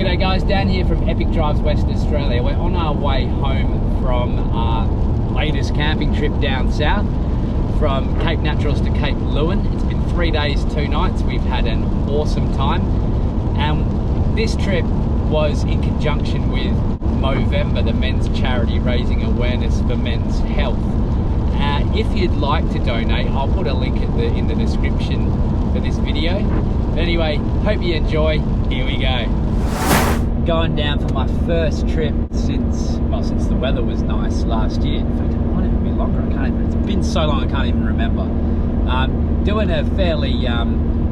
G'day guys, Dan here from Epic Drives West Australia. We're on our way home from our latest camping trip down south from Cape Naturaliste to Cape Leewin. It's been 3 days, 2 nights. We've had an awesome time, and this trip was in conjunction with Movember, the men's charity raising awareness for men's health. If you'd like to donate, I'll put a link in the description for this video. But anyway, hope you enjoy. Here we go. Going down for my first trip since the weather was nice last year. In fact, it might even be longer. It's been so long I can't even remember. Doing a fairly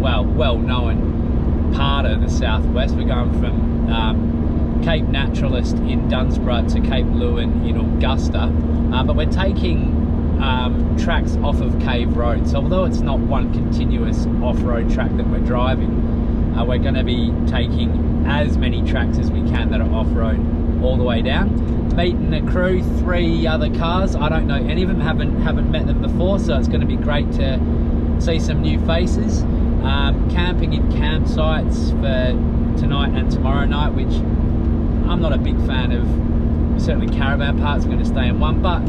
well-known part of the southwest. We're going from Cape Naturaliste in Dunsborgh to Cape Leewin in Augusta, but we're taking tracks off of Cave Road. So although it's not one continuous off-road track that we're driving, we're going to be taking as many tracks as we can that are off-road all the way down. Meeting a crew, 3 other cars. I don't know any of them, haven't met them before, so it's going to be great to see some new faces. Camping in campsites for tonight and tomorrow night, which I'm not a big fan of. Certainly caravan parks, I'm going to stay in one, but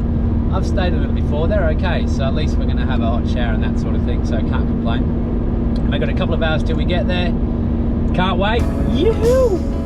I've stayed in them before, they're okay, so at least we're going to have a hot shower and that sort of thing, so I can't complain. And we've got a couple of hours till we get there. Can't wait. Yoo-hoo!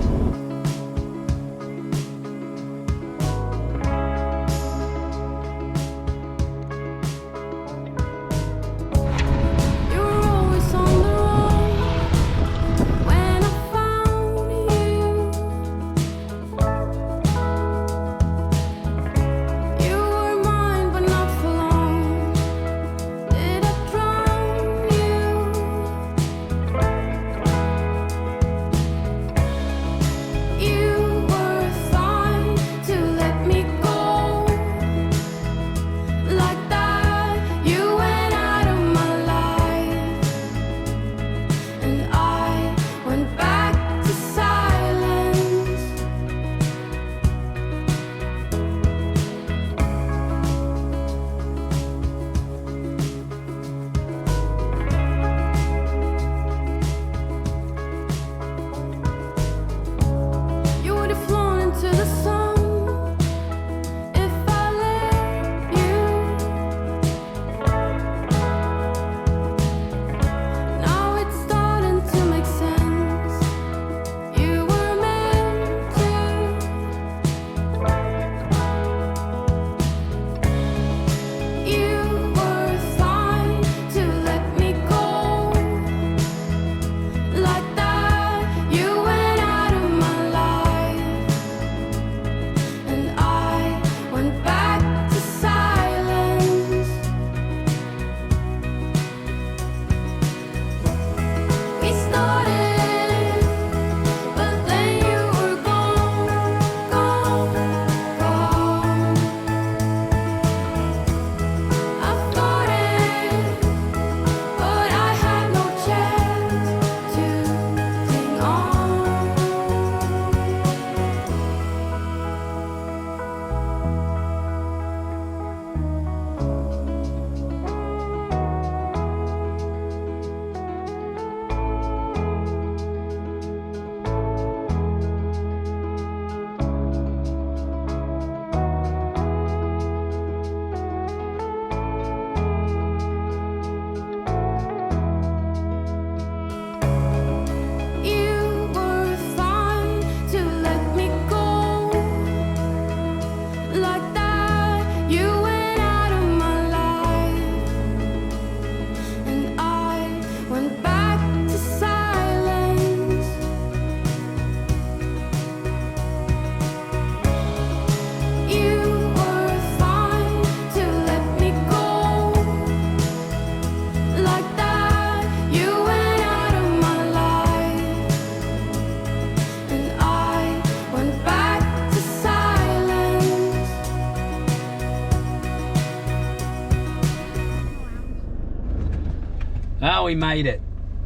Well, we made it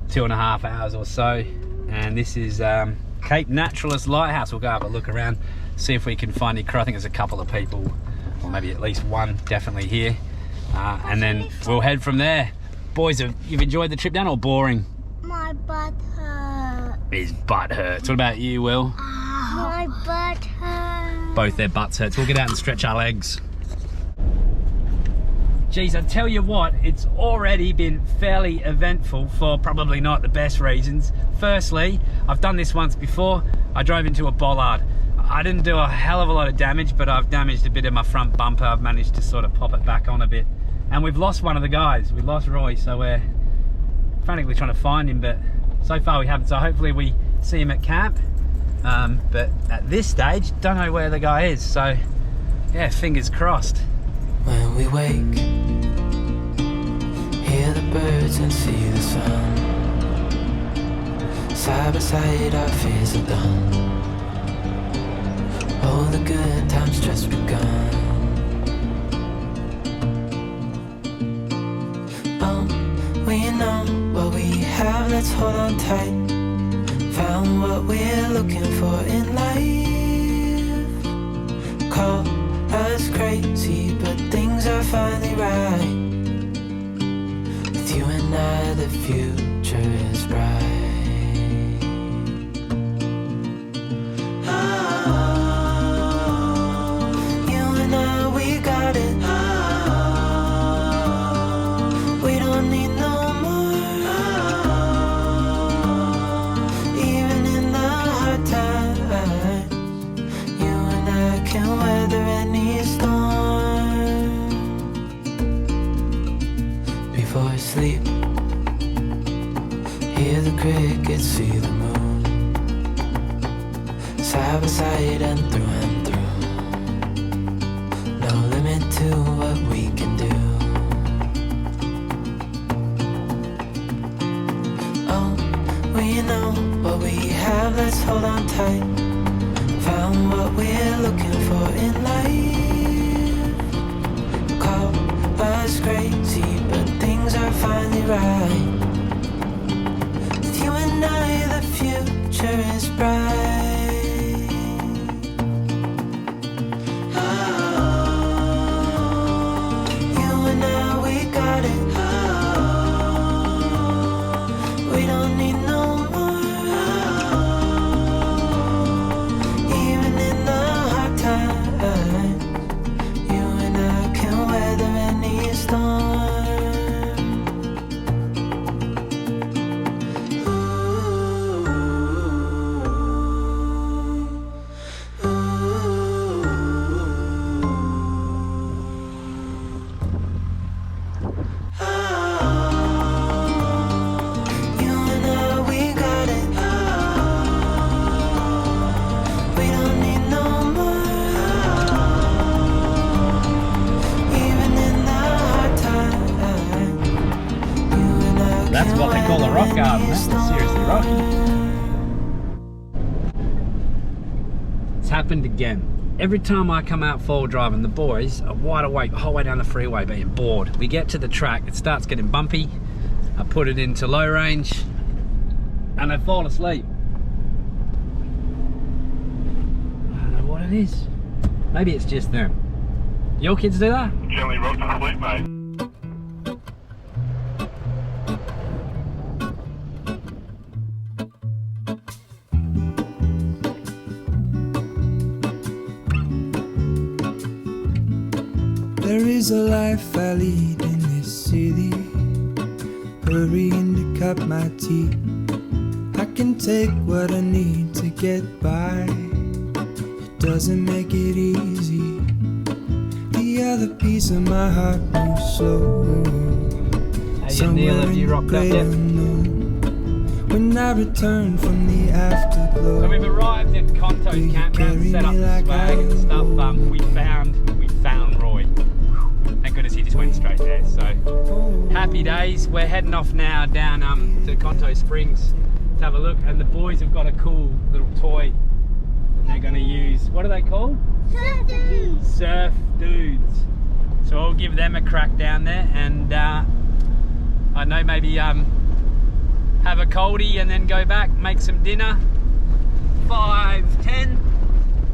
2.5 hours or so, and this is Cape Naturaliste Lighthouse. We'll go have a look around, see if we can find any crew. I think there's a couple of people, or maybe at least one definitely here, and then we'll head from there. Boys, you've enjoyed the trip down or boring? My butt hurts. His butt hurts. What about you, Will? My butt hurts. Both their butts hurts. We'll get out and stretch our legs. Geez, I tell you what, it's already been fairly eventful for probably not the best reasons. Firstly, I've done this once before. I drove into a bollard. I didn't do a hell of a lot of damage, but I've damaged a bit of my front bumper. I've managed to sort of pop it back on a bit. And we've lost one of the guys. We lost Roy, so we're frantically trying to find him, but so far we haven't. So hopefully we see him at camp. But at this stage, don't know where the guy is. So yeah, fingers crossed. When we wake, hear the birds and see the sun. Side by side our fears are done. All the good times just begun. Oh, we know what we have, let's hold on tight. Found what we're looking for in life. Call us crazy, but things are finally right. With you and I, the future is bright. Sleep, hear the crickets, see the moon, side by side and through. No limit to what we can do. Oh, we know what we have, let's hold on tight. Found what we're looking for in life. Call us crazy, but things are finally right. With you and I, the future is bright. Oh, you and I, we got it. Oh, we don't need no more. Oh, even in the hard times, you and I can weather any storm. That's what they call a rock garden. That's seriously rocky. It's happened again. Every time I come out four-wheel driving, the boys are wide awake the whole way down the freeway being bored. We get to the track, it starts getting bumpy. I put it into low range and they fall asleep. I don't know what it is. Maybe it's just them. Your kids do that? Generally rock to sleep, mate. There is a life I lead in this city, hurrying to cut my teeth. I can take what I need to get by. It doesn't make it easy. The other piece of my heart moves slow. Hey, Neil, have you rocked up yet? When I return from the afterglow. So we've arrived at Conto's campground, set up the swag and stuff. We found Roy. Thank goodness he just went straight there. So happy days. We're heading off now down to Conto Springs to have a look. And the boys have got a cool little toy they're going to use. What are they called? Surf dudes. Surf dudes. So I'll give them a crack down there, and I know maybe have a coldie and then go back, make some dinner. 5:10,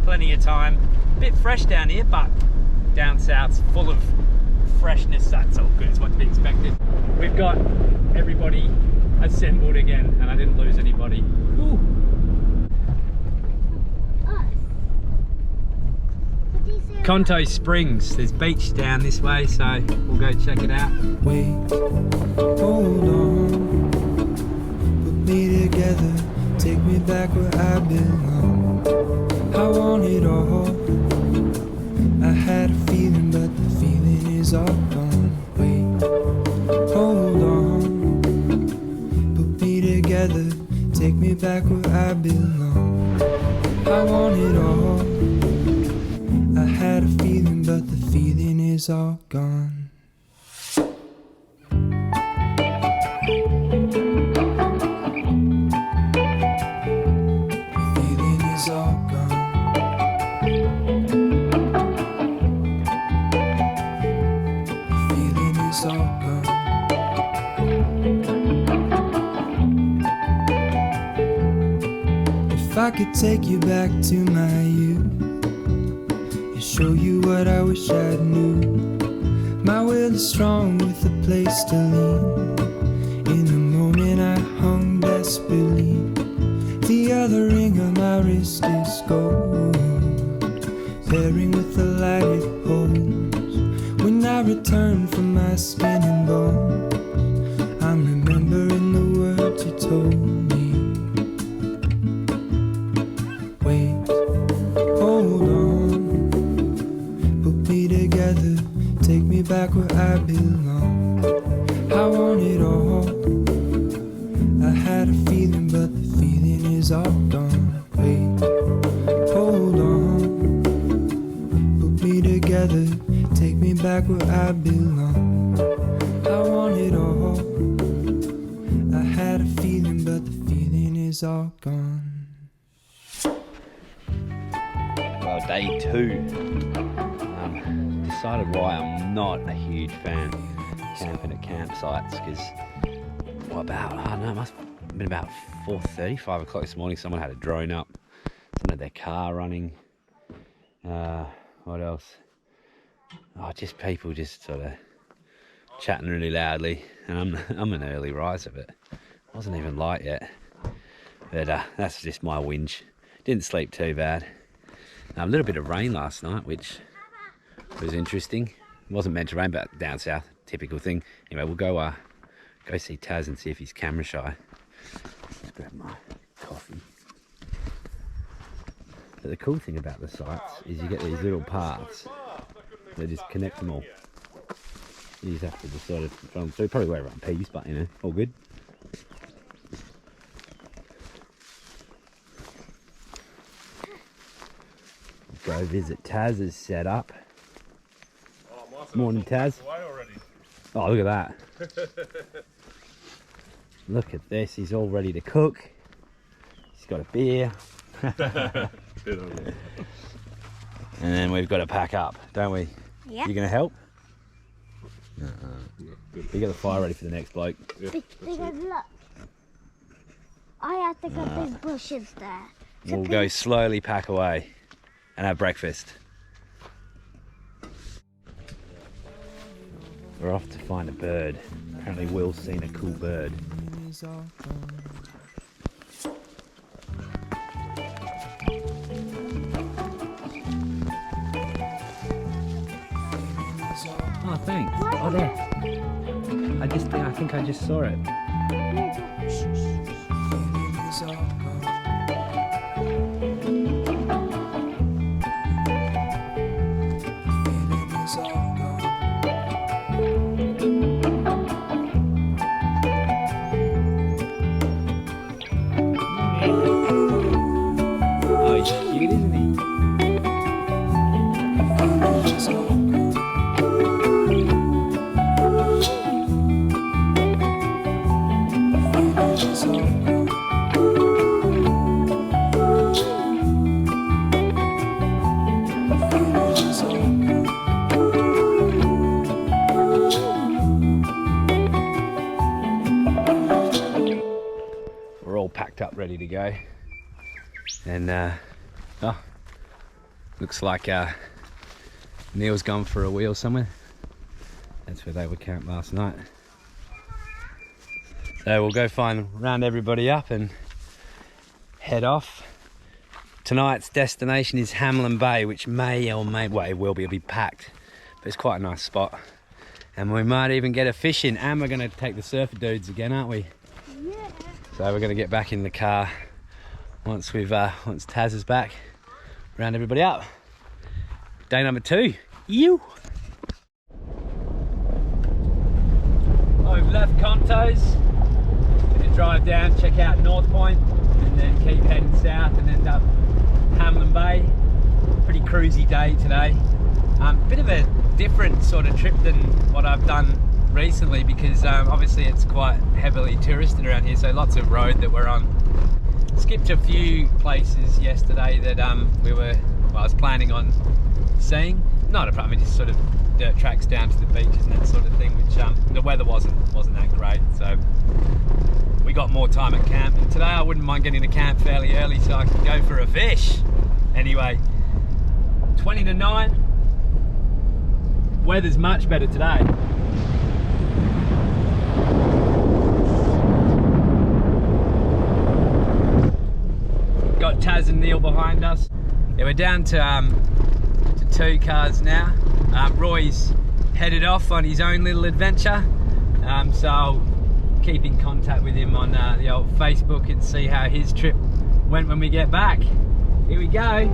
plenty of time. Bit fresh down here, but down south's full of freshness. That's all good, it's what to be expected. We've got everybody assembled again, and I didn't lose anybody. Whew. Conto Springs. There's beach down this way, so we'll go check it out. Wait, hold on, put me together, take me back where I belong. I want it all. I had a feeling, but the feeling is all gone. Wait, hold on, put me together, take me back where I belong. I want it all. I had a feeling, but the feeling is all gone. The feeling is all gone. The feeling is all gone. If I could take you back to my youth, show you what I wish I knew. My will is strong with a place to lean. In the moment I hung desperately. The other ring on my wrist is gold, pairing with the light it holds. When I return from my skin and bones, I'm remembering the words you told me. Wait, hold on, together, take me back where I belong. I want it all. I had a feeling, but the feeling is all gone. Wait, hold on, put me together, take me back where I belong. I want it all. I had a feeling, but the feeling is all gone. Well, day 2. Decided why I'm not a huge fan of camping at campsites, because I don't know, it must have been about 4:30, 5 o'clock this morning. Someone had a drone up, someone had their car running. What else? Oh, just people just sort of chatting really loudly, and I'm an early riser, but it wasn't even light yet. But that's just my whinge. Didn't sleep too bad. A little bit of rain last night, which was interesting. It wasn't meant to rain, but down south, typical thing. Anyway, we'll go see Taz and see if he's camera shy. Just grab my coffee. But the cool thing about the sites is you get these little paths that just connect them all. You just have to just sort of run through. Probably where everyone pees, but you know, all good. Go visit Taz's setup. Morning, Taz. Oh, look at that. Look at this. He's all ready to cook. He's got a beer. And then we've got to pack up, don't we? Yeah. You going to help? You got the fire ready for the next bloke. Because look, I have to got big bushes there. We'll go slowly pack away and have breakfast. We're off to find a bird. Apparently Will's seen a cool bird. Oh, thanks. Oh, there. I think I just saw it. Ready to go, and oh, looks like Neil's gone for a wheel somewhere. That's where they were camped last night. So we'll go round everybody up and head off. Tonight's destination is Hamlin Bay, which it'll be packed, but it's quite a nice spot. And we might even get a fish in, and we're going to take the surfer dudes again, aren't we? Yeah. So we're going to get back in the car once Taz is back, round everybody up. Day number 2. You. We've left Conto's. We're going to drive down, check out North Point, and then keep heading south and end up Hamlin Bay. Pretty cruisy day today. Bit of a different sort of trip than what I've done recently, because obviously it's quite heavily touristed around here, so lots of road that we're on. Skipped a few places yesterday that I was planning on seeing. Not a problem, just sort of dirt tracks down to the beaches and that sort of thing, which the weather wasn't that great, so we got more time at camp. And today I wouldn't mind getting to camp fairly early so I can go for a fish. Anyway, 20 to 9. Weather's much better today. Got Taz and Neil behind us. Yeah, we're down to 2 cars now. Roy's headed off on his own little adventure, so I'll keep in contact with him on the old Facebook and see how his trip went when we get back. Here we go.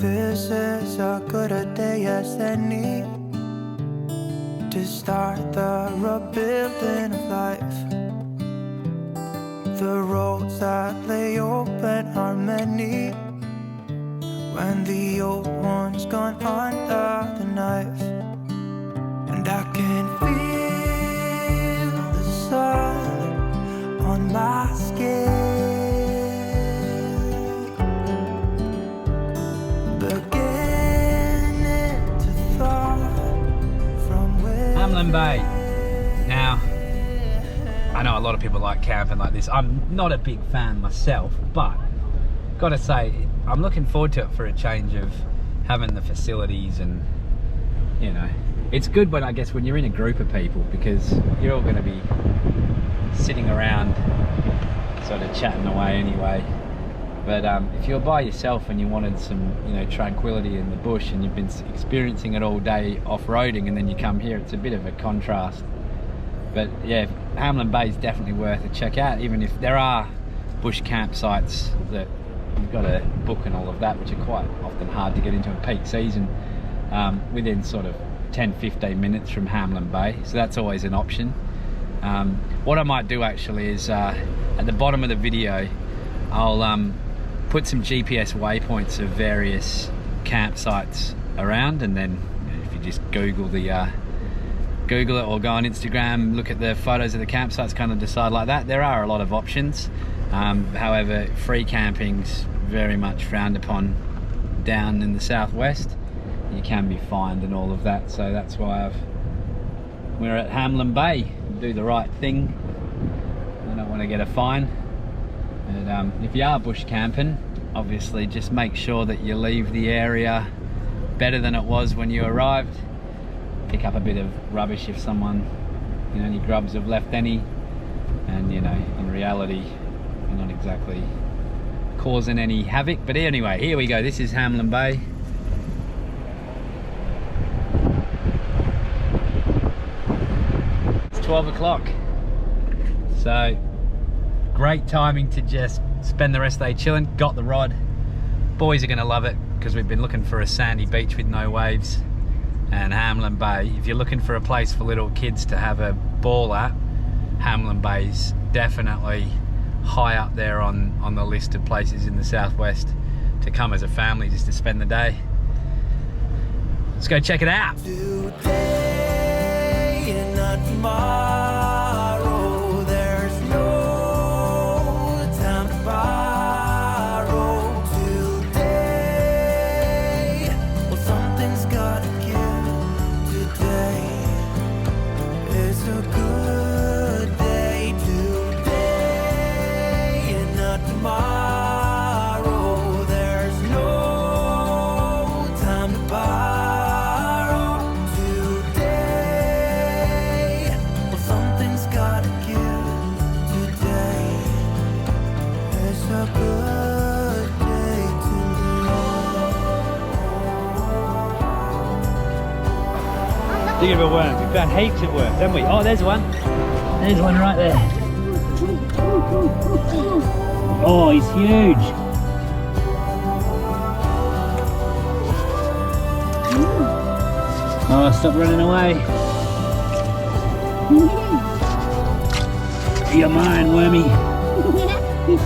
This is as good a day as any to start the rebuilding of life. The roads that lay open are many when the old one's gone under the knife. And I can feel the sun on my skin. Hamlin Bay. Now, I know a lot of people like camping like this. I'm not a big fan myself, but gotta say, I'm looking forward to it for a change of having the facilities, and you know, it's good when, I guess, when you're in a group of people, because you're all gonna be sitting around sort of chatting away anyway. But if you're by yourself and you wanted some, you know, tranquility in the bush, and you've been experiencing it all day off-roading, and then you come here, it's a bit of a contrast. But yeah, Hamlin Bay is definitely worth a check out, even if there are bush campsites that you've got to book and all of that, which are quite often hard to get into in peak season, within sort of 10-15 minutes from Hamlin Bay, so that's always an option. What I might do actually is at the bottom of the video I'll put some GPS waypoints of various campsites around, and then if you just Google it or go on Instagram, look at the photos of the campsites, kind of decide like that. There are a lot of options. However, free camping's very much frowned upon down in the southwest. You can be fined and all of that, so that's why we're at Hamlin Bay. Do the right thing. I don't want to get a fine. And if you are bush camping, obviously just make sure that you leave the area better than it was when you arrived. Pick up a bit of rubbish if someone, you know, any grubs have left any, and you know, in reality you're not exactly causing any havoc. But anyway, here we go. This is Hamlin Bay. It's 12 o'clock, so great timing to just spend the rest of the day chilling. Got the rod. Boys are going to love it because we've been looking for a sandy beach with no waves, and Hamlin Bay, if you're looking for a place for little kids to have a ball at, Hamlin Bay's definitely high up there on the list of places in the southwest to come as a family just to spend the day. Let's go check it out. Today and not tomorrow, there's no time to borrow. Today, well, something's gotta give. Today is a good day. Today and not tomorrow, there's no time to borrow. Today, well, something's gotta give. Today is a good day to live. Thinking of worms. We've found heaps of worms, haven't we? Oh, there's one. There's one right there. Oh, he's huge. Oh, stop running away. You're mine, wormy.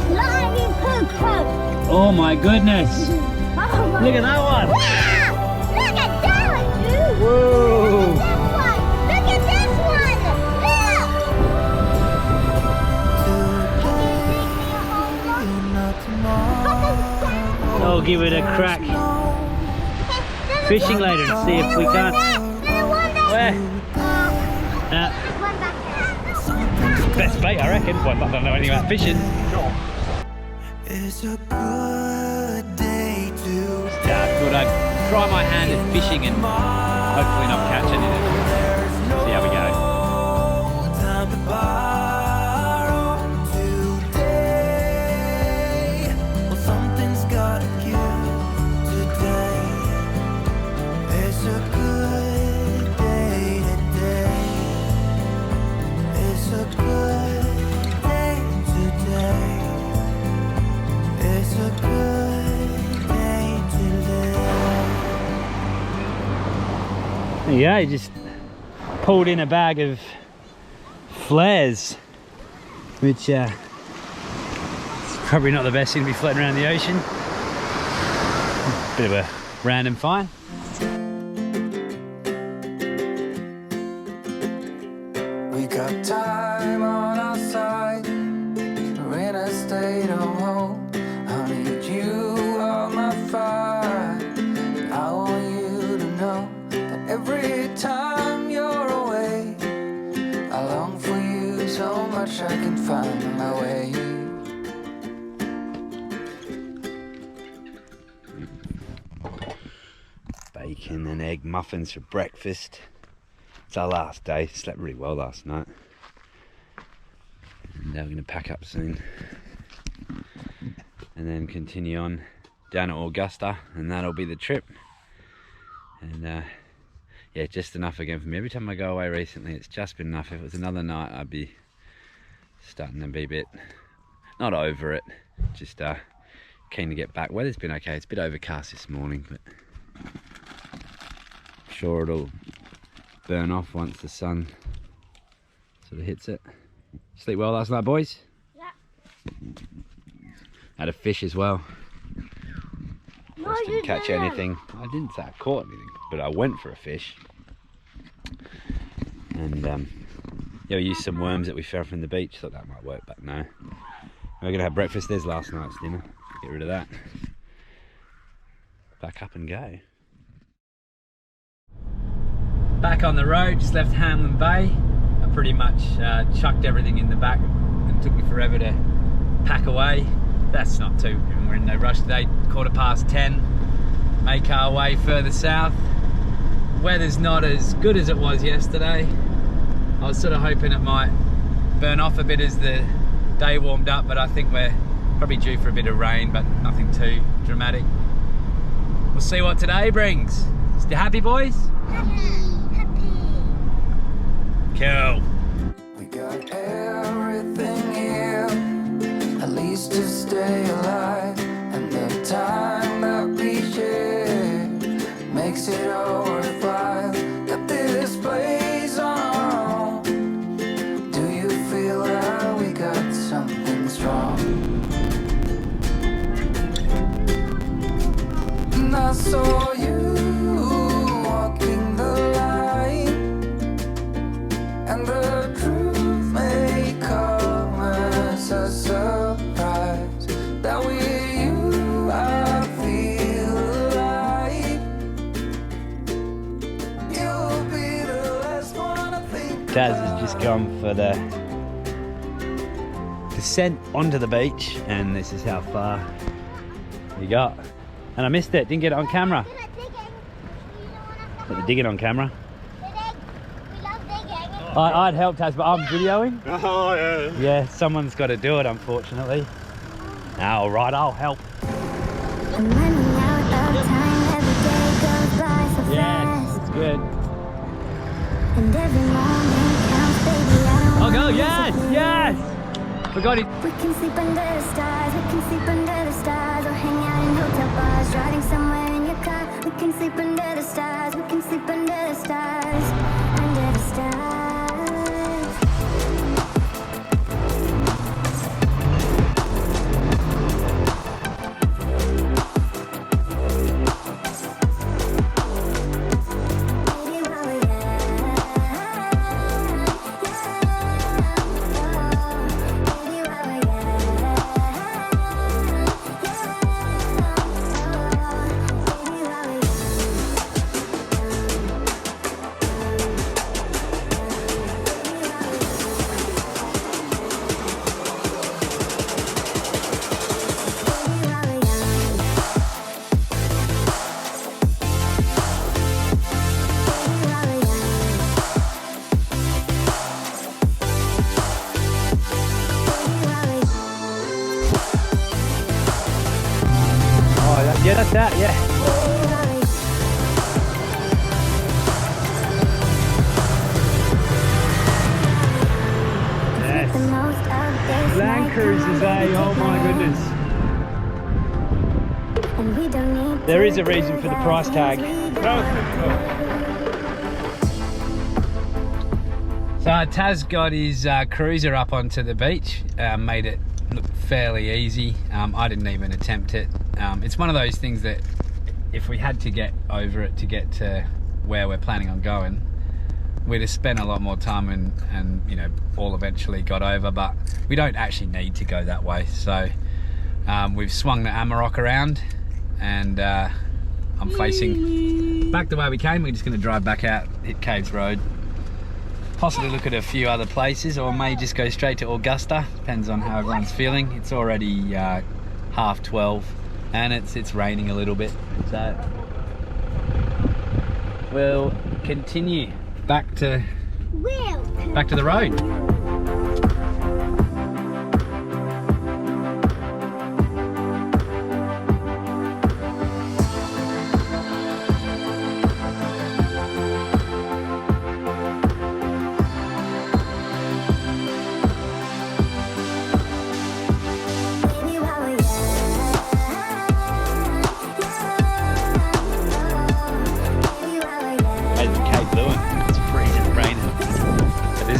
Slimy poo-poo. Oh my goodness. Look at that one. Wow! Look at that one, dude. Whoa. Look at this one. Look. I'll give it a crack. Fishing later and see if we can't. Where? Best bait, I reckon. Well, I don't know anything about fishing. It's a good day to Yeah, I thought I'd try my hand at fishing and hopefully not catch anything. See how we go. time to borrow. Today, well, something's gotta give. Today, it's a good day today. It's a good day today. It's a good day today. Yeah, he just pulled in a bag of flares, which it's probably not the best thing to be floating around the ocean. Bit of a random find. We got time on our side. We're in a state of hope. I need you on my fire. I want you to know that every time you're away, I long for you so much I can find my way. Bacon and egg muffins for breakfast. It's our last day. Slept really well last night. And now we're going to pack up soon. and then continue on down to Augusta, and that'll be the trip. And yeah, just enough again for me. Every time I go away recently, it's just been enough. If it was another night, I'd be starting to be a bit, not over it, just keen to get back. Weather's been okay. It's a bit overcast this morning, but I'm sure it'll burn off once the sun sort of hits it. Sleep well last night, boys? Yeah. Had a fish as well. No, Just you didn't catch didn't. anything. I didn't say I caught anything, but I went for a fish. And yeah, we used some worms that we found from the beach. Thought that might work, but no. We're gonna have breakfast. There's last night's dinner. Get rid of that. Back up and go. Back on the road, just left Hamlin Bay. I pretty much chucked everything in the back. It took me forever to pack away. That's not too, we're in no rush today. 10:15. Make our way further south. Weather's not as good as it was yesterday. I was sort of hoping it might burn off a bit as the day warmed up, but I think we're probably due for a bit of rain, but nothing too dramatic. We'll see what today brings. You happy, boys? Happy. Cool. We got everything here, at least to stay alive, and the time that we share makes it all worthwhile. Got this place on our own. Do you feel that we got something strong? And I saw you walking the line, and the truth may come as a surprise that with you I feel alive. You'll be the last one I think. Taz has just gone for the descent onto the beach, and this is how far we got. And I missed it, didn't get it on camera. Feel like digging. You don't want to Got the digging on camera. dig. We love digging. I'd help, Taz, but I'm videoing. Oh, yeah. Yeah, someone's got to do it, unfortunately. All right, I'll help. I'm running out of time. Every day goes by so Yeah, fast. it's good. And every moment counts, baby. I don't Oh, go, wanna yes, miss a yes! thing. Forgot it. We can sleep under the stars, we can sleep under the stars, or hang out in hotel bars, riding somewhere in your car. We can sleep under the stars, we can sleep under the stars, under the stars. Baby, where we Yeah, that's that, yeah. Yes. Land Cruisers, eh? Oh my goodness. There is a reason for the price tag. So Taz got his cruiser up onto the beach, made it look fairly easy. I didn't even attempt it. It's one of those things that if we had to get over it to get to where we're planning on going, we'd have spent a lot more time and you know, all eventually got over, but we don't actually need to go that way. So we've swung the Amarok around, and I'm facing back the way we came. We're just going to drive back out, hit Caves Road, possibly look at a few other places, or may just go straight to Augusta. Depends on how everyone's feeling. It's already 12:30 and it's raining a little bit, so we'll continue back to the road.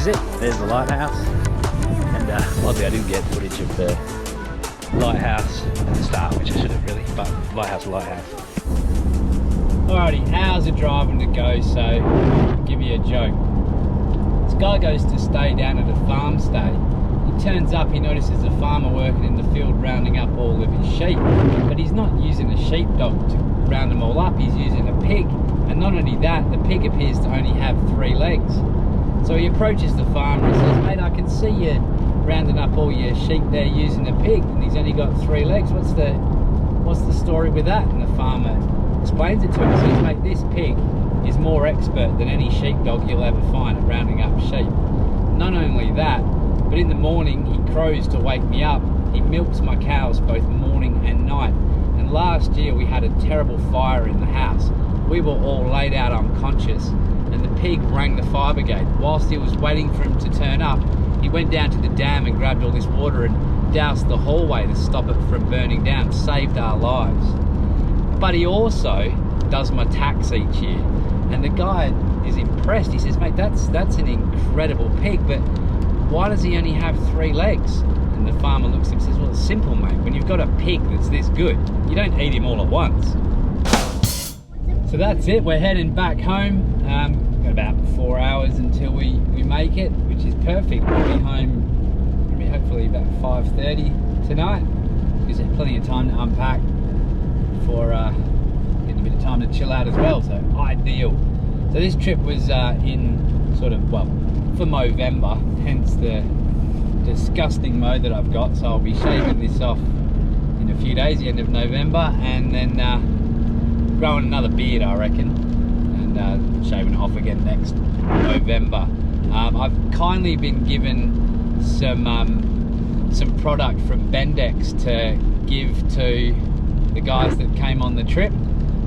is it. There's the lighthouse. And oddly I didn't get footage of the lighthouse at the start, which I should have really, but lighthouse. Alrighty, hours of driving to go, so I'll give you a joke. This guy goes to stay down at a farm stay. He turns up, he notices a farmer working in the field rounding up all of his sheep, but he's not using a sheepdog to round them all up, he's using a pig. And not only that, the pig appears to only have 3 legs. So he approaches the farmer and says, mate, I can see you rounding up all your sheep there using a pig, and he's only got 3 legs. What's the story with that? And the farmer explains it to him. He says, mate, this pig is more expert than any sheepdog you'll ever find at rounding up sheep. Not only that, but in the morning he crows to wake me up. He milks my cows both morning and night. And last year we had a terrible fire in the house. We were all laid out unconscious, and the pig rang the fire brigade. Whilst he was waiting for him to turn up, he went down to the dam and grabbed all this water and doused the hallway to stop it from burning down, saved our lives. But he also does my tax each year, and the guy is impressed. He says, mate, that's an incredible pig, but why does he only have 3 legs? And the farmer looks at him and says, well, it's simple, mate. When you've got a pig that's this good, you don't eat him all at once. So that's it, we're heading back home. Got about 4 hours until we make it, which is perfect. We'll be home maybe hopefully about 5:30 tonight. Gives us plenty of time to unpack for getting a bit of time to chill out as well, so ideal. So this trip was in sort of, well, for Movember, hence the disgusting mode that I've got. So I'll be shaving this off in a few days, the end of November, and then growing another beard, I reckon, and shaving it off again next November. I've kindly been given some product from Bendex to give to the guys that came on the trip,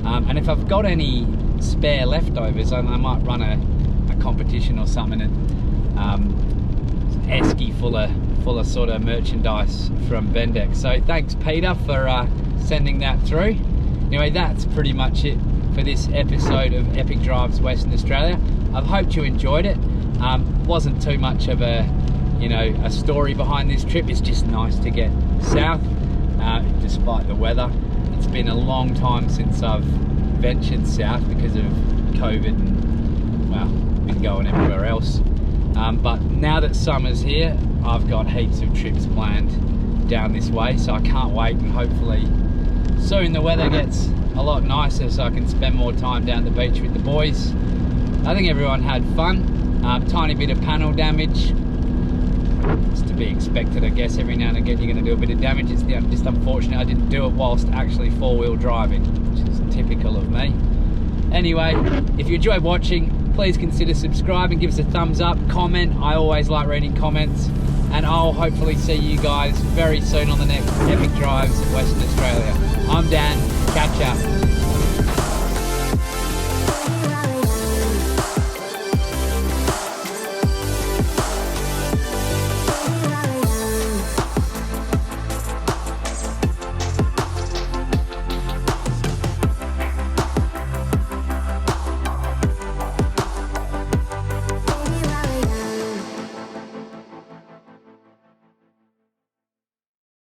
and if I've got any spare leftovers, I might run a competition or something, and esky full of sort of merchandise from Bendex. So thanks, Peter, for sending that through. Anyway, that's pretty much it for this episode of Epic Drives Western Australia. I've hoped you enjoyed it. Wasn't too much of a story behind this trip. It's just nice to get south, despite the weather. It's been a long time since I've ventured south because of COVID and, well, been going everywhere else. But now that summer's here, I've got heaps of trips planned down this way, so I can't wait, and hopefully soon the weather gets a lot nicer so I can spend more time down the beach with the boys. I think everyone had fun. Tiny bit of panel damage. It's to be expected, I guess. Every now and again you're going to do a bit of damage. It's just unfortunate I didn't do it whilst actually four-wheel driving, which is typical of me. Anyway, if you enjoyed watching, please consider subscribing, give us a thumbs up, comment. I always like reading comments, and I'll hopefully see you guys very soon on the next Epic Drives Western Australia. I'm Dan, catch up.